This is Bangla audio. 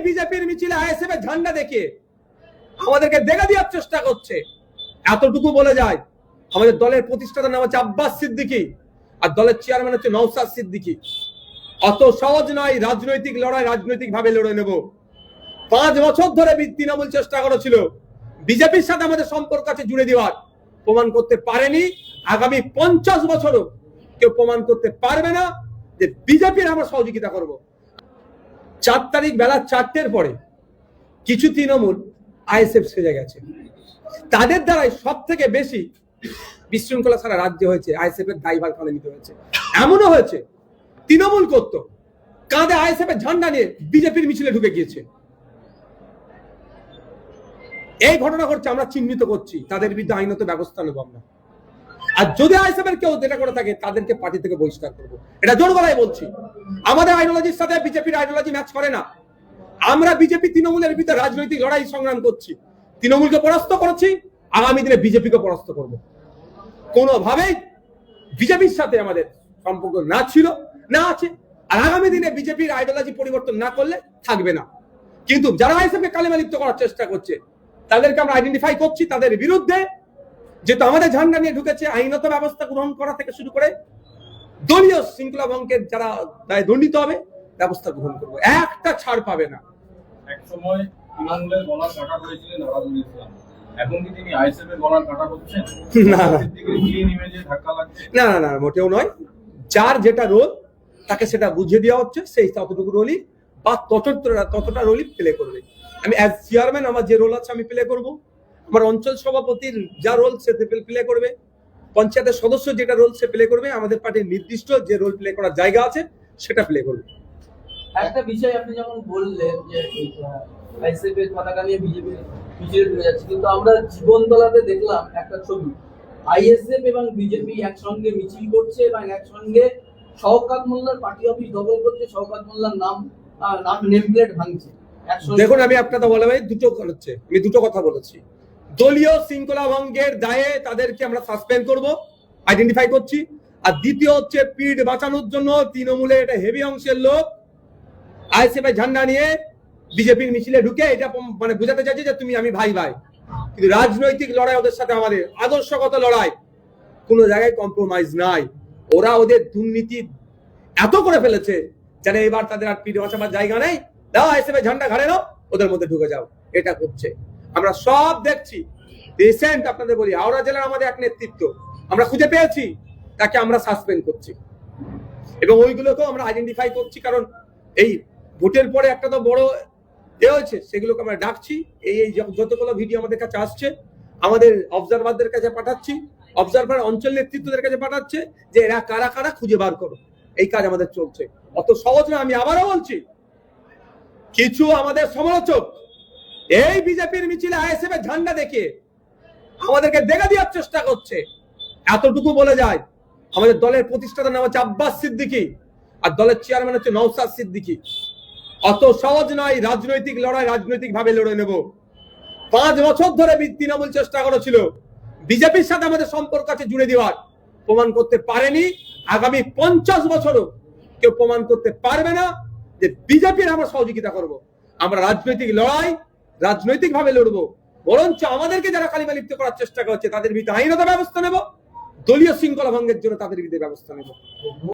বিজেপির মিছিলে আইএসএফ এর ঝান্ডা দেখে আমাদেরকে দেখা দেওয়ার চেষ্টা করছে। এতটুকু বলে যায়, আমাদের দলের প্রতিষ্ঠাতার নাম হচ্ছে আব্বাস সিদ্দিকী আর দলের চেয়ারম্যান হচ্ছে নওশাদ সিদ্দিকী। অত সহজ নয় রাজনৈতিক লড়াই রাজনৈতিক ভাবে লড়ে নেব। 5 বছর ধরে তৃণমূল চেষ্টা করেছিল বিজেপির সাথে আমাদের সম্পর্ক আছে জুড়ে দেওয়ার, প্রমাণ করতে পারেনি। আগামী 50 বছরও কেউ প্রমাণ করতে পারবে না যে বিজেপির আমরা সহযোগিতা করব। 4 তারিখ বেলা 4টের পরে কিছু তৃণমূল আইএসএফ সেজে গেছে, তাদের দ্বারাই সব থেকে বেশি বিশৃঙ্খলা সারা রাজ্যে হয়েছে। আইএসএফ এর দায়ভার কাঁধে নিতে হয়েছে। এমনও হয়েছে তৃণমূল করত কাঁধে আইএসএফ এর ঝান্ডা নিয়ে বিজেপির মিছিলে ঢুকে গিয়েছে। এই ঘটনা ঘটছে, আমরা চিহ্নিত করছি, তাদের বিরুদ্ধে আইনত ব্যবস্থা নেব আমরা। আর যদি আইএসএফ এর কেউ যেটা করে থাকে তাদেরকে পার্টি থেকে বহিষ্কার করব, এটা জোর গলায় বলছি। আমাদের আইডিওলজির সাথে বিজেপির আইডিওলজি ম্যাচ করে না। আমরা বিজেপি তৃণমূলের বিরুদ্ধে রাজনৈতিক লড়াই সংগ্রাম করছি, তৃণমূলকে পরাস্ত করেছি, আগামী দিনে বিজেপিকে পরাস্ত করব। কোনোভাবেই বিজেপির সাথে আমাদের সম্পর্ক না ছিল না আছে, আর আগামী দিনে বিজেপির আইডিওলজি পরিবর্তন না করলে থাকবে না। কিন্তু যারা আইএসএফকে কালেমা লিপ্ত করার চেষ্টা করছে তাদেরকে আমরা আইডেন্টিফাই করছি, তাদের বিরুদ্ধে যেহেতু আমাদের ঝান্ডা নিয়ে ঢুকেছে আইনত ব্যবস্থা গ্রহণ করা থেকে শুরু করে দলীয় শৃঙ্খলা ভঙ্গের যারা দায় দণ্ডিত হবে ব্যবস্থা গ্রহণ করবো, একটা ছাড় পাবে না। এক সময় তৃণমূলের গলা কাটা করেছিলেন আরাদুল ইসলাম, এখন কি তিনি আইএসএফ এর গলা কাটা করছেন? না না না, মোটেও নয়। যার যেটা রোল তাকে সেটা বুঝিয়ে দেওয়া হচ্ছে, সেই ততটুকু রোলই বা ততটা রোলই প্লে করবে। আমি অ্যাজ চেয়ারম্যান আমার যে রোল আছে আমি প্লে করব, আমার অঞ্চল সভাপতির যা রোল সে প্লে করবে, পঞ্চায়েতের সদস্য যেটা রোল সে প্লে করবে, আমাদের পার্টির নির্দিষ্ট যে রোল প্লে করার জায়গা আছে সেটা প্লে করবে। একটা বিষয় আপনি যেমন বললেন যে আইএসএফ এর পতাকা নিয়ে বিজেপি মিছিলে ঢুকে যাচ্ছে, কিন্তু আমরা জীবনতলাতে দেখলাম একটা ছবি, আইএসএফ এবং বিজেপি একসঙ্গে মিছিল করছে এবং একসঙ্গে শওকত মোল্লার পার্টি অফিস দখল করছে, শওকত মোল্লার নাম নেম প্লেট ভাঙছে। দেখুন, আমি আপনাদের বলে ভাই আমি দুটো কথা বলেছি। দলীয় শৃঙ্খলা ভঙ্গের দায়ে তাদেরকে আমরা সাসপেন্ড করব, আইডেন্টিফাই করছি। আর দ্বিতীয় হচ্ছে পিঠ বাঁচানোর জন্য তৃণমূলের এটা হেভি অংশের লোক আইএসএফ এর ঝান্ডা নিয়ে বিজেপির মিছিলে ঢুকে এটা মানে বোঝাতে চাইছে যে তুমি আমি ভাই ভাই। কিন্তু রাজনৈতিক লড়াই ওদের সাথে আমাদের আদর্শগত লড়াই, কোনো জায়গায় কম্প্রোমাইজ নাই। ওরা ওদের দুর্নীতি এত করে ফেলেছে যারা এবার তাদের আর পিঠ বাঁচাবার জায়গা নেই, দাও আইএসএফ এর ঝান্ডা ঘাড়ে নাও, ওদের মধ্যে ঢুকে যাও, এটা করছে। আমরা সব দেখছি। রিসেন্ট আপনাদের বলি, হাওড়া জেলার আমাদের এক নেতৃত্ব আমরা খুঁজে পেয়েছি, তাকে আমরা সাসপেন্ড করছি এবং ওইগুলোকেও আমরা আইডেন্টিফাই করছি। কারণ এই ভোটের পরে একটা তো বড় হয়েছে, সেগুলোকে আমরা ডাকছি। এই যতগুলো ভিডিও আমাদের কাছে আসছে আমাদের অবজারভারদের কাছে পাঠাচ্ছি, অবজারভার অঞ্চল নেতৃত্বদের কাছে পাঠাচ্ছে যে এরা কারা কারা খুঁজে বার করো। এই কাজ আমাদের চলছে, অত সহজ না। আমি আবারও বলছি, কিছু আমাদের সমালোচক এই বিজেপির মিছিলে আইএসএফ এর ঝান্ডা দেখে আমাদেরকে দেখা দেওয়ার চেষ্টা করছে। এতটুকু বলে যায়, আমাদের দলের প্রতিষ্ঠাতার নাম হচ্ছে আব্বাস সিদ্দিকী আর দলের চেয়ারম্যান হচ্ছে নওশাদ সিদ্দিকী। অত সহজ নয় রাজনৈতিক লড়াই রাজনৈতিক ভাবে লড়ে নেব। 5 বছর ধরে তৃণমূল চেষ্টা করেছিল বিজেপির সাথে আমাদের সম্পর্ক আছে জুড়ে দেওয়ার, প্রমাণ করতে পারেনি। আগামী 50 বছরও কেউ প্রমাণ করতে পারবে না যে বিজেপির আমরা সহযোগিতা করব। আমরা রাজনৈতিক লড়াই রাজনৈতিক ভাবে লড়বো, বরঞ্চ আমাদেরকে যারা কালিমা লিপ্ত করার চেষ্টা করছে তাদের বিরুদ্ধে আইনত ব্যবস্থা নেব, দলীয় শৃঙ্খলা ভঙ্গের জন্য তাদের বিরুদ্ধে ব্যবস্থা নেব।